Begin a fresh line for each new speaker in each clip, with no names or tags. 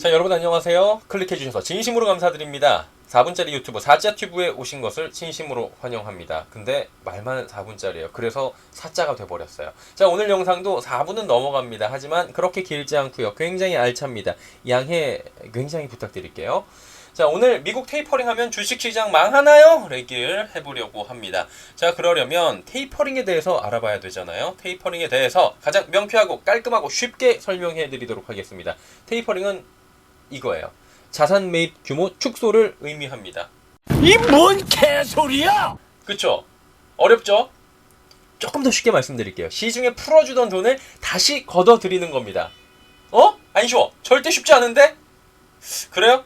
자, 여러분 안녕하세요. 클릭해주셔서 진심으로 감사드립니다. 4분짜리 유튜브 사자튜브에 오신 것을 진심으로 환영합니다. 근데 말만 4분짜리예요. 그래서 사자가 돼버렸어요. 자, 오늘 영상도 4분은 넘어갑니다. 하지만 그렇게 길지 않고요. 굉장히 알찹니다. 양해 굉장히 부탁드릴게요. 자, 오늘 미국 테이퍼링 하면 주식시장 망하나요? 얘기를 해보려고 합니다. 자, 그러려면 테이퍼링에 대해서 알아봐야 되잖아요. 테이퍼링에 대해서 가장 명쾌하고 깔끔하고 쉽게 설명해 드리도록 하겠습니다. 테이퍼링은 이거예요. 자산 매입 규모 축소를 의미합니다.
이 뭔 개소리야!
그쵸? 어렵죠? 조금 더 쉽게 말씀드릴게요. 시중에 풀어주던 돈을 다시 걷어들이는 겁니다. 안 쉬워. 절대 쉽지 않은데? 그래요?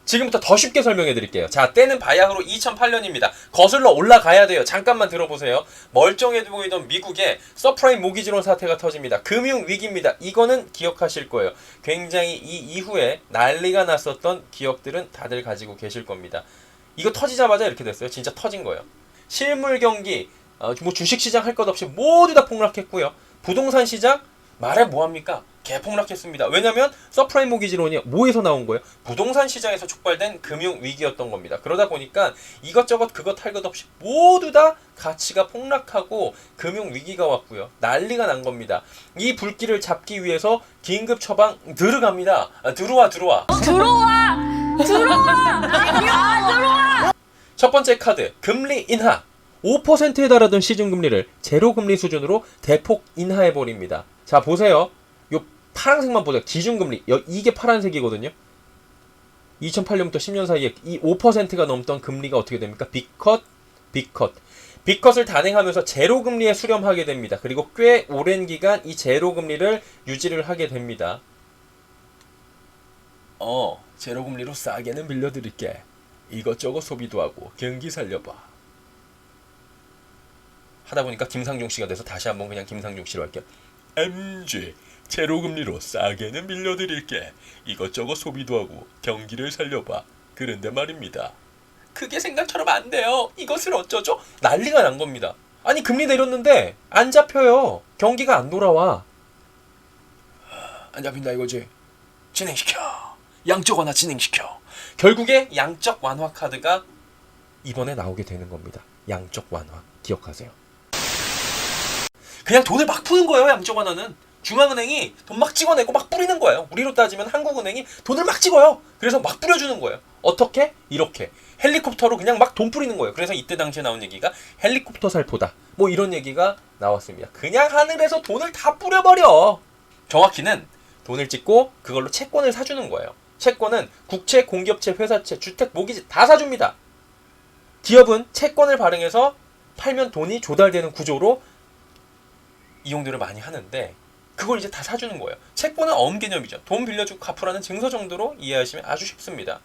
지금부터 더 쉽게 설명해 드릴게요. 자, 때는 바야흐로 2008년입니다. 거슬러 올라가야 돼요. 잠깐만 들어보세요. 멀쩡해 보이던 미국에 서프라임 모기지론 사태가 터집니다. 금융위기입니다. 이거는 기억하실 거예요. 굉장히 이 이후에 난리가 났었던 기억들은 다들 가지고 계실 겁니다. 이거 터지자마자 이렇게 됐어요. 진짜 터진 거예요. 실물 경기, 뭐 주식시장 할 것 없이 모두 다 폭락했고요. 부동산 시장 말해 뭐합니까? 개폭락했습니다. 왜냐면 서프라임 모기지론이 뭐에서 나온 거예요? 부동산 시장에서 촉발된 금융위기였던 겁니다. 그러다 보니까 이것저것 그것 할 것 없이 모두 다 가치가 폭락하고 금융위기가 왔고요. 난리가 난 겁니다. 이 불길을 잡기 위해서 긴급 처방 들어갑니다. 들어와.
들어와!
첫 번째 카드, 금리 인하. 5%에 달하던 시중금리를 제로금리 수준으로 대폭 인하해버립니다. 자, 보세요. 요 파란색만 보세요. 기준금리. 이게 파란색이거든요. 2008년부터 10년 사이에 이 5%가 넘던 금리가 어떻게 됩니까? 빅컷. 빅컷을 단행하면서 제로금리에 수렴하게 됩니다. 그리고 꽤 오랜 기간 이 제로금리를 유지를 하게 됩니다. 제로금리로 싸게는 빌려드릴게. 이것저것 소비도 하고 경기 살려봐. 하다 보니까 김상중 씨가 돼서 다시 한번 그냥 김상중 씨로 할게요. MG 제로금리로 싸게는 빌려드릴게. 이것저것 소비도 하고 경기를 살려봐. 그런데 말입니다. 그게 생각처럼 안 돼요. 이것을 어쩌죠? 난리가 난 겁니다. 아니 금리 내렸는데 안 잡혀요. 경기가 안 돌아와. 안 잡힌다 이거지. 진행시켜. 양적 완화 진행시켜. 결국에 양적 완화 카드가 이번에 나오게 되는 겁니다. 양적 완화. 기억하세요. 그냥 돈을 막 푸는 거예요. 양적 완화는. 중앙은행이 돈 막 찍어내고 막 뿌리는 거예요. 우리로 따지면 한국은행이 돈을 막 찍어요. 그래서 막 뿌려주는 거예요. 어떻게? 이렇게. 헬리콥터로 그냥 막 돈 뿌리는 거예요. 그래서 이때 당시에 나온 얘기가 헬리콥터 살포다. 뭐 이런 얘기가 나왔습니다. 그냥 하늘에서 돈을 다 뿌려버려. 정확히는 돈을 찍고 그걸로 채권을 사주는 거예요. 채권은 국채, 공기업체, 회사채, 주택, 모기지 다 사줍니다. 기업은 채권을 발행해서 팔면 돈이 조달되는 구조로 이용들을 많이 하는데 그걸 이제 다 사주는 거예요. 채권은 어음 개념이죠. 돈 빌려주고 갚으라는 증서 정도로 이해하시면 아주 쉽습니다.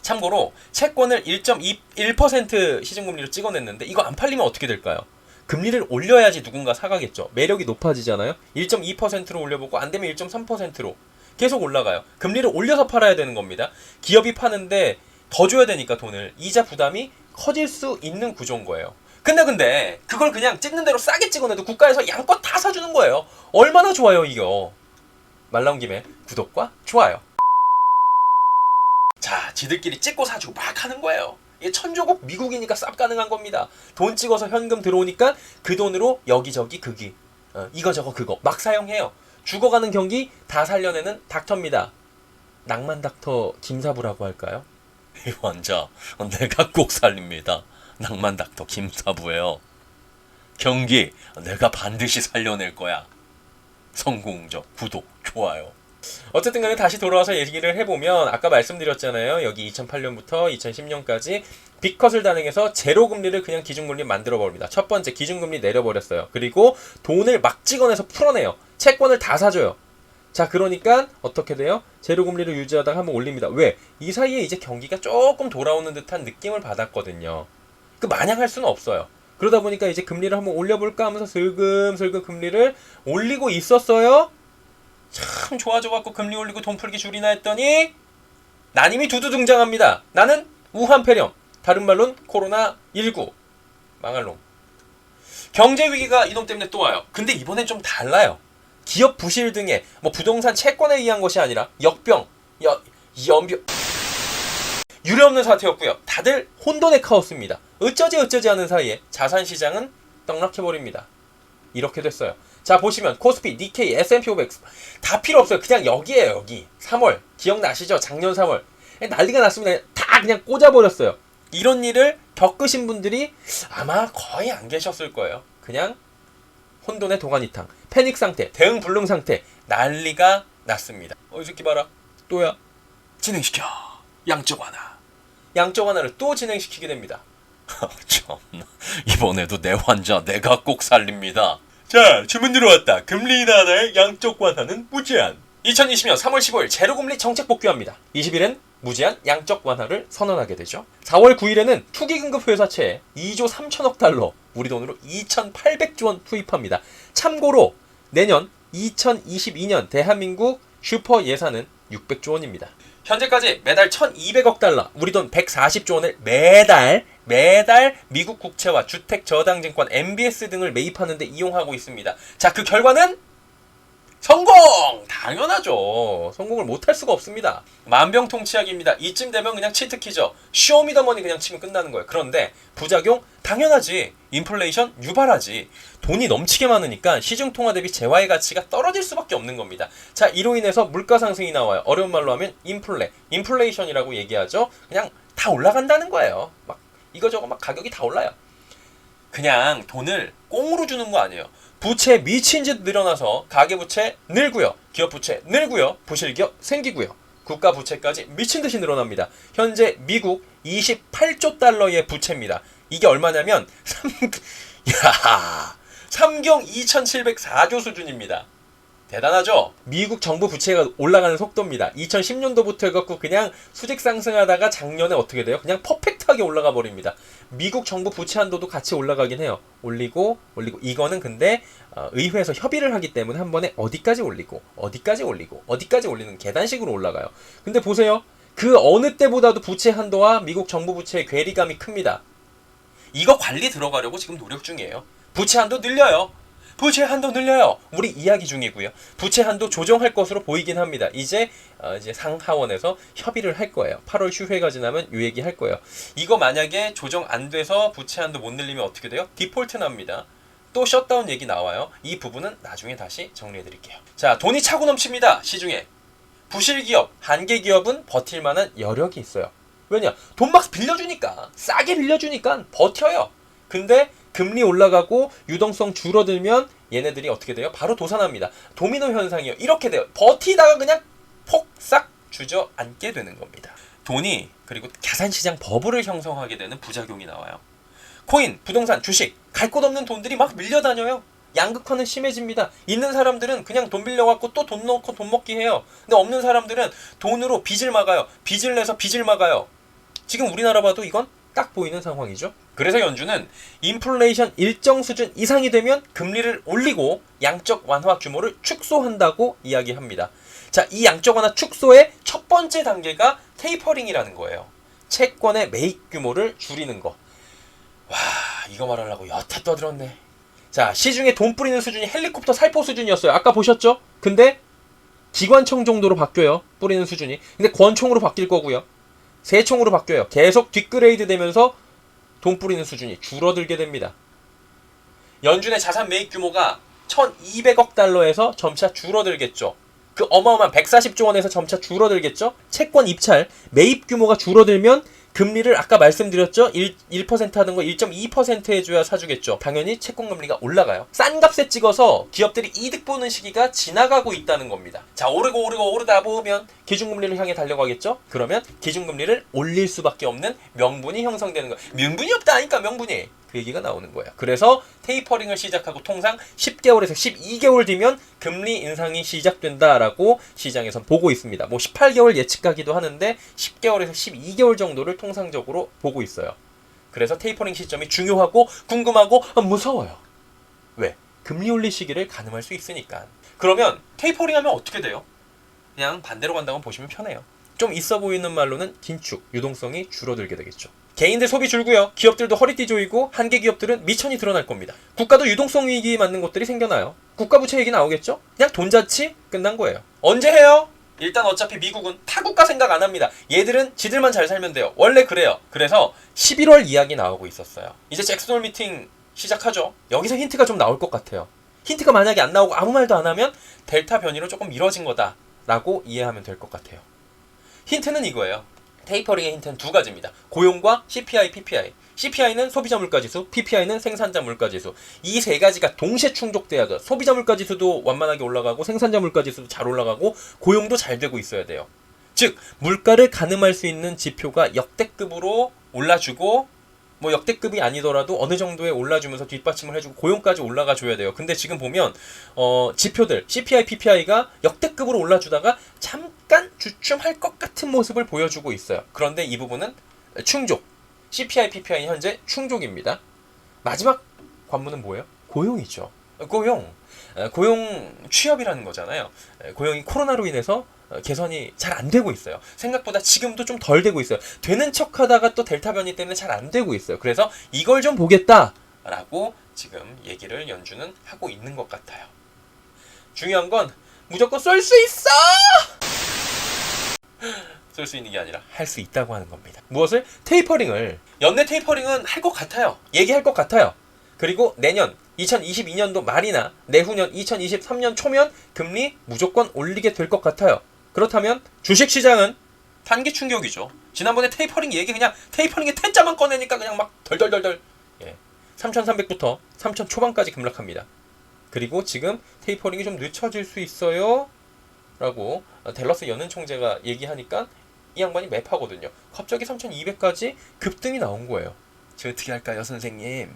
참고로 채권을 1.1% 시중금리로 찍어냈는데 이거 안 팔리면 어떻게 될까요? 금리를 올려야지 누군가 사가겠죠. 매력이 높아지잖아요. 1.2%로 올려보고 안 되면 1.3%로 계속 올라가요. 금리를 올려서 팔아야 되는 겁니다. 기업이 파는데 더 줘야 되니까 돈을 이자 부담이 커질 수 있는 구조인 거예요. 근데 그걸 그냥 찍는 대로 싸게 찍어내도 국가에서 양껏 다 사주는 거예요. 얼마나 좋아요 이거. 말 나온 김에 구독과 좋아요. 자, 지들끼리 찍고 사주고 막 하는 거예요. 이게 천조국 미국이니까 쌉 가능한 겁니다. 돈 찍어서 현금 들어오니까 그 돈으로 여기저기 그기 이거저거 그거 막 사용해요. 죽어가는 경기 다 살려내는 닥터입니다. 낭만 닥터 김사부라고 할까요? 이 환자 내가 꼭 살립니다. 낭만 닥터 김사부예요. 경기 내가 반드시 살려낼 거야. 성공적 구독 좋아요. 어쨌든 간에 다시 돌아와서 얘기를 해보면 아까 말씀드렸잖아요. 여기 2008년부터 2010년까지 빅컷을 단행해서 제로금리를 그냥 기준금리 만들어버립니다. 첫 번째 기준금리 내려버렸어요. 그리고 돈을 막 찍어내서 풀어내요. 채권을 다 사줘요. 자, 그러니까 어떻게 돼요? 제로금리를 유지하다가 한번 올립니다. 왜? 이 사이에 이제 경기가 조금 돌아오는 듯한 느낌을 받았거든요. 마냥 할 수는 없어요. 그러다 보니까 이제 금리를 한번 올려볼까 하면서 슬금슬금 금리를 올리고 있었어요. 참 좋아져갖고 금리 올리고 돈 풀기 줄이나 했더니 난임이 두두 등장합니다. 나는 우한폐렴, 다른 말로는 코로나19 망할 놈. 경제위기가 이놈 때문에 또 와요. 근데 이번엔 좀 달라요. 기업 부실 등의 뭐 부동산 채권에 의한 것이 아니라 역병, 연병, 유례없는 사태였고요. 다들 혼돈의 카오스입니다. 어쩌지 하는 사이에 자산시장은 떡락해버립니다. 이렇게 됐어요. 자, 보시면 코스피, 니케이, S&P 500 다 필요 없어요. 그냥 여기에요. 여기 3월 기억나시죠? 작년 3월 난리가 났습니다. 다 그냥 꽂아버렸어요. 이런 일을 겪으신 분들이 아마 거의 안 계셨을 거예요. 그냥 혼돈의 도가니탕, 패닉 상태, 대응 불능 상태, 난리가 났습니다. 이 새끼 봐라. 또야. 진행시켜. 양적 완화. 양적 완화를 또 진행시키게 됩니다.
참나, 이번에도 내 환자 내가 꼭 살립니다.
자, 주문 들어왔다. 금리 인하의 양적 완화는 무제한. 2020년 3월 15일 제로금리 정책 복귀합니다. 20일엔 무제한 양적 완화를 선언하게 되죠. 4월 9일에는 투기금급 회사채에 2조 3천억 달러, 우리 돈으로 2,800조 원 투입합니다. 참고로 내년 2022년 대한민국 슈퍼 예산은 600조 원입니다. 현재까지 매달 1,200억 달러, 우리 돈 140조 원을 매달 미국 국채와 주택저당증권, MBS 등을 매입하는 데 이용하고 있습니다. 자, 그 결과는 성공! 당연하죠. 성공을 못할 수가 없습니다. 만병통치약입니다. 이쯤 되면 그냥 치트키죠. 쇼미더머니 그냥 치면 끝나는 거예요. 그런데 부작용? 당연하지. 인플레이션? 유발하지. 돈이 넘치게 많으니까 시중통화 대비 재화의 가치가 떨어질 수밖에 없는 겁니다. 자, 이로 인해서 물가 상승이 나와요. 어려운 말로 하면 인플레이션이라고 얘기하죠. 그냥 다 올라간다는 거예요. 막 이거저거 막 가격이 다 올라요. 그냥 돈을 꽁으로 주는 거 아니에요. 부채 미친 듯 늘어나서 가계부채 늘고요. 기업부채 늘고요. 부실기업 생기고요. 국가부채까지 미친 듯이 늘어납니다. 현재 미국 28조 달러의 부채입니다. 이게 얼마냐면 3경 2,704조 수준입니다. 대단하죠? 미국 정부 부채가 올라가는 속도입니다. 2010년도부터 해갖고 그냥 수직 상승하다가 작년에 어떻게 돼요? 그냥 퍼펙트하게 올라가 버립니다. 미국 정부 부채 한도도 같이 올라가긴 해요. 올리고 이거는 근데 의회에서 협의를 하기 때문에 한 번에 어디까지 올리고 어디까지 올리는 계단식으로 올라가요. 근데 보세요. 그 어느 때보다도 부채 한도와 미국 정부 부채의 괴리감이 큽니다. 이거 관리 들어가려고 지금 노력 중이에요. 부채 한도 늘려요. 부채 한도 늘려요. 우리 이야기 중이고요. 부채 한도 조정할 것으로 보이긴 합니다. 이제 상하원에서 협의를 할 거예요. 8월 휴회가 지나면 이 얘기 할 거예요. 이거 만약에 조정 안 돼서 부채 한도 못 늘리면 어떻게 돼요? 디폴트 납니다. 또 셧다운 얘기 나와요. 이 부분은 나중에 다시 정리해 드릴게요. 자, 돈이 차고 넘칩니다. 시중에. 부실기업, 한계기업은 버틸 만한 여력이 있어요. 왜냐? 돈 막 빌려주니까, 싸게 빌려주니까 버텨요. 근데 금리 올라가고 유동성 줄어들면 얘네들이 어떻게 돼요? 바로 도산합니다. 도미노 현상이요. 이렇게 돼요. 버티다가 그냥 폭삭 주저앉게 되는 겁니다. 돈이 그리고 자산시장 버블을 형성하게 되는 부작용이 나와요. 코인, 부동산, 주식, 갈 곳 없는 돈들이 막 밀려다녀요. 양극화는 심해집니다. 있는 사람들은 그냥 돈 빌려갖고 또 돈 넣고 돈 먹기 해요. 근데 없는 사람들은 돈으로 빚을 막아요. 빚을 내서 빚을 막아요. 지금 우리나라 봐도 이건 딱 보이는 상황이죠. 그래서 연준은 인플레이션 일정 수준 이상이 되면 금리를 올리고 양적 완화 규모를 축소한다고 이야기합니다. 자, 이 양적 완화 축소의 첫 번째 단계가 테이퍼링이라는 거예요. 채권의 매입 규모를 줄이는 거. 와, 이거 말하려고 여태 떠들었네. 자, 시중에 돈 뿌리는 수준이 헬리콥터 살포 수준이었어요. 아까 보셨죠? 근데 기관총 정도로 바뀌어요. 뿌리는 수준이. 근데 권총으로 바뀔 거고요. 세총으로 바뀌어요. 계속 뒷그레이드 되면서 돈 뿌리는 수준이 줄어들게 됩니다. 연준의 자산 매입 규모가 1,200억 달러에서 점차 줄어들겠죠. 그 어마어마한 140조 원에서 점차 줄어들겠죠. 채권 입찰, 매입 규모가 줄어들면 금리를 아까 말씀드렸죠. 1% 하던 거 1.2% 해줘야 사주겠죠. 당연히 채권금리가 올라가요. 싼 값에 찍어서 기업들이 이득 보는 시기가 지나가고 있다는 겁니다. 자, 오르다 보면 기준금리를 향해 달려가겠죠. 그러면 기준금리를 올릴 수밖에 없는 명분이 형성되는 거예요. 명분이 없다니까, 명분이. 그 얘기가 나오는 거예요. 그래서 테이퍼링을 시작하고 통상 10개월에서 12개월 뒤면 금리 인상이 시작된다라고 시장에선 보고 있습니다. 뭐 18개월 예측하기도 하는데 10개월에서 12개월 정도를 통상적으로 보고 있어요. 그래서 테이퍼링 시점이 중요하고 궁금하고 무서워요. 왜? 금리 올릴 시기를 가늠할 수 있으니까. 그러면 테이퍼링 하면 어떻게 돼요? 그냥 반대로 간다고 보시면 편해요. 좀 있어 보이는 말로는 긴축, 유동성이 줄어들게 되겠죠. 개인들 소비 줄고요. 기업들도 허리띠 조이고 한계 기업들은 미천이 드러날 겁니다. 국가도 유동성 위기 맞는 것들이 생겨나요. 국가 부채 얘기 나오겠죠? 그냥 돈자치 끝난 거예요. 언제 해요? 일단 어차피 미국은 타국가 생각 안 합니다. 얘들은 지들만 잘 살면 돼요. 원래 그래요. 그래서 11월 이야기 나오고 있었어요. 이제 잭슨홀 미팅 시작하죠. 여기서 힌트가 좀 나올 것 같아요. 힌트가 만약에 안 나오고 아무 말도 안 하면 델타 변이로 조금 미뤄진 거다라고 이해하면 될 것 같아요. 힌트는 이거예요. 테이퍼링의 힌트는 두 가지입니다. 고용과 CPI, PPI. CPI는 소비자 물가지수, PPI는 생산자 물가지수. 이 세 가지가 동시에 충족돼야 돼요. 소비자 물가지수도 완만하게 올라가고 생산자 물가지수도 잘 올라가고 고용도 잘 되고 있어야 돼요. 즉 물가를 가늠할 수 있는 지표가 역대급으로 올라주고 뭐 역대급이 아니더라도 어느 정도에 올라주면서 뒷받침을 해주고 고용까지 올라가 줘야 돼요. 근데 지금 보면 지표들 CPI, PPI가 역대급으로 올라주다가 잠깐 주춤할 것 같은 모습을 보여주고 있어요. 그런데 이 부분은 충족. CPI, PPI 현재 충족입니다. 마지막 관문은 뭐예요? 고용이죠. 고용 취업이라는 거잖아요. 고용이 코로나로 인해서 개선이 잘 안 되고 있어요. 생각보다 지금도 좀 덜 되고 있어요. 되는 척 하다가 또 델타 변이 때문에 잘 안 되고 있어요. 그래서 이걸 좀 보겠다라고 지금 얘기를 연준은 하고 있는 것 같아요. 중요한 건 무조건 쏠 수 있어! 쏠 수 있는 게 아니라 할 수 있다고 하는 겁니다. 무엇을? 테이퍼링을. 연내 테이퍼링은 할 것 같아요. 얘기할 것 같아요. 그리고 내년 2022년도 말이나 내후년 2023년 초면 금리 무조건 올리게 될 것 같아요. 그렇다면 주식시장은 단기 충격이죠. 지난번에 테이퍼링 얘기 그냥 테이퍼링의 태자만 꺼내니까 그냥 막 덜덜덜덜 3,300부터 3,000 초반까지 급락합니다. 그리고 지금 테이퍼링이 좀 늦춰질 수 있어요 라고 댈러스 연은 총재가 얘기하니까 이 양반이 맵하거든요. 갑자기 3,200까지 급등이 나온 거예요. 저 어떻게 할까요 선생님?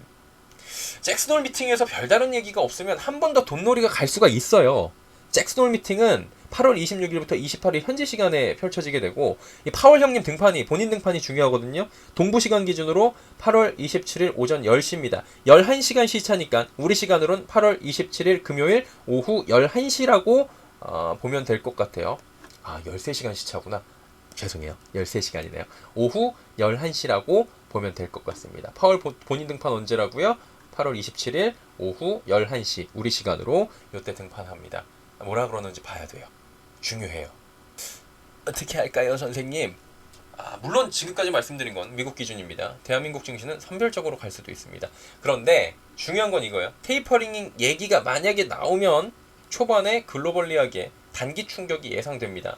잭슨홀 미팅에서 별다른 얘기가 없으면 한 번 더 돈놀이가 갈 수가 있어요. 잭슨홀 미팅은 8월 26일부터 28일 현지 시간에 펼쳐지게 되고 이 파월 형님 등판이 본인 등판이 중요하거든요. 동부 시간 기준으로 8월 27일 오전 10시입니다. 11시간 시차니까 우리 시간으로는 8월 27일 금요일 오후 11시라고 보면 될 것 같아요. 13시간 시차구나. 죄송해요. 13시간이네요. 오후 11시라고 보면 될 것 같습니다. 파월 본인 등판 언제라고요? 8월 27일 오후 11시 우리 시간으로 이때 등판합니다. 뭐라 그러는지 봐야 돼요. 중요해요. 어떻게 할까요 선생님? 물론 지금까지 말씀드린 건 미국 기준입니다. 대한민국 증시는 선별적으로 갈 수도 있습니다. 그런데 중요한 건 이거예요. 테이퍼링 얘기가 만약에 나오면 초반에 글로벌리하게 단기 충격이 예상됩니다.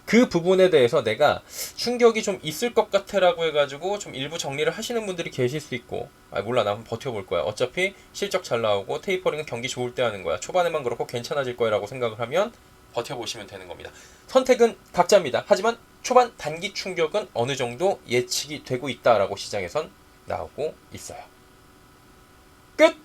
그 부분에 대해서 내가 충격이 좀 있을 것 같아라고 해가지고 좀 일부 정리를 하시는 분들이 계실 수 있고 몰라 나 한번 버텨볼 거야. 어차피 실적 잘 나오고 테이퍼링은 경기 좋을 때 하는 거야. 초반에만 그렇고 괜찮아질 거야 라고 생각을 하면 버텨보시면 되는 겁니다. 선택은 각자입니다. 하지만 초반 단기 충격은 어느 정도 예측이 되고 있다라고 시장에선 나오고 있어요. 끝!